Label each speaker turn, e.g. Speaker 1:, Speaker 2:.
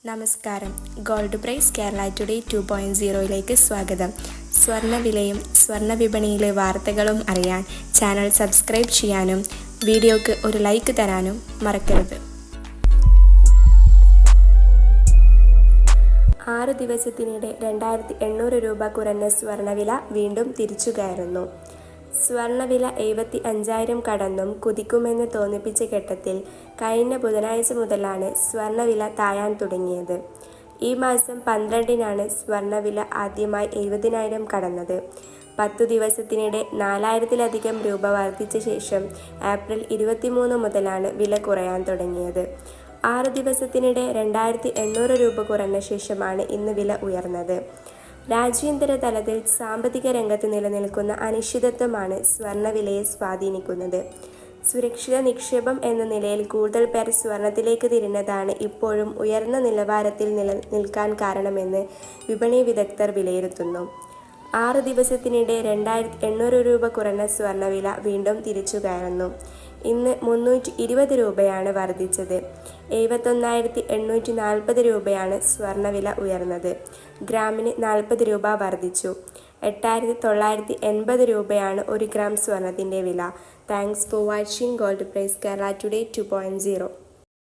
Speaker 1: നമസ്കാരം. Gold price Kerala today 2.0യിലേക്ക് സ്വാഗതം. സ്വർണ്ണവിലയും സ്വർണ്ണ വിപണിയിലെ വാർത്തകളും അറിയാൻ ചാനൽ സബ്സ്ക്രൈബ് ചെയ്യാനും വീഡിയോക്ക് ഒരു ലൈക്ക് തരാനും മറക്കരുത്. 6 ദിവസത്തിനിടെ 2800 രൂപ കുറഞ്ഞ സ്വർണ്ണവില വീണ്ടും തിരിച്ചു കയറുന്നു. സ്വർണ്ണവില 75,000 കടന്നും കുതിക്കുമെന്ന് തോന്നിപ്പിച്ച ഘട്ടത്തിൽ കഴിഞ്ഞ ബുധനാഴ്ച മുതലാണ് സ്വർണ്ണവില താഴാൻ തുടങ്ങിയത്. ഈ മാസം 12-നാണ് സ്വർണ്ണവില ആദ്യമായി 70,000 കടന്നത്. 10 ദിവസത്തിനിടെ 4,000-ലധികം രൂപ വർദ്ധിച്ച ശേഷം ഏപ്രിൽ 23 മുതലാണ് വില കുറയാൻ തുടങ്ങിയത്. 6 ദിവസത്തിനിടെ 2,800 രൂപ കുറഞ്ഞ ശേഷമാണ് ഇന്ന് വില ഉയർന്നത്. രാജ്യാന്തര തലത്തിൽ സാമ്പത്തിക രംഗത്ത് നിലനിൽക്കുന്ന അനിശ്ചിതത്വമാണ് സ്വർണ്ണവിലയെ സ്വാധീനിക്കുന്നത്. സുരക്ഷിത നിക്ഷേപം എന്ന നിലയിൽ കൂടുതൽ പേർ സ്വർണത്തിലേക്ക് തിരിഞ്ഞതാണ് ഇപ്പോഴും ഉയർന്ന നിലവാരത്തിൽ നിൽക്കാൻ കാരണമെന്ന് വിപണി വിദഗ്ധർ വിലയിരുത്തുന്നു. 6 ദിവസത്തിനിടെ 2,800 രൂപ കുറഞ്ഞ സ്വർണ്ണവില വീണ്ടും തിരിച്ചു കയറുന്നു. ഇന്ന് 320 രൂപയാണ് വർദ്ധിച്ചത്. 71,840 രൂപയാണ് സ്വർണ്ണവില ഉയർന്നത്. ഗ്രാമിന് 40 രൂപ വർദ്ധിച്ചു. 8,980 രൂപയാണ് 1 ഗ്രാം സ്വർണത്തിൻ്റെ വില. Thanks for watching gold price Kerala today 2.0.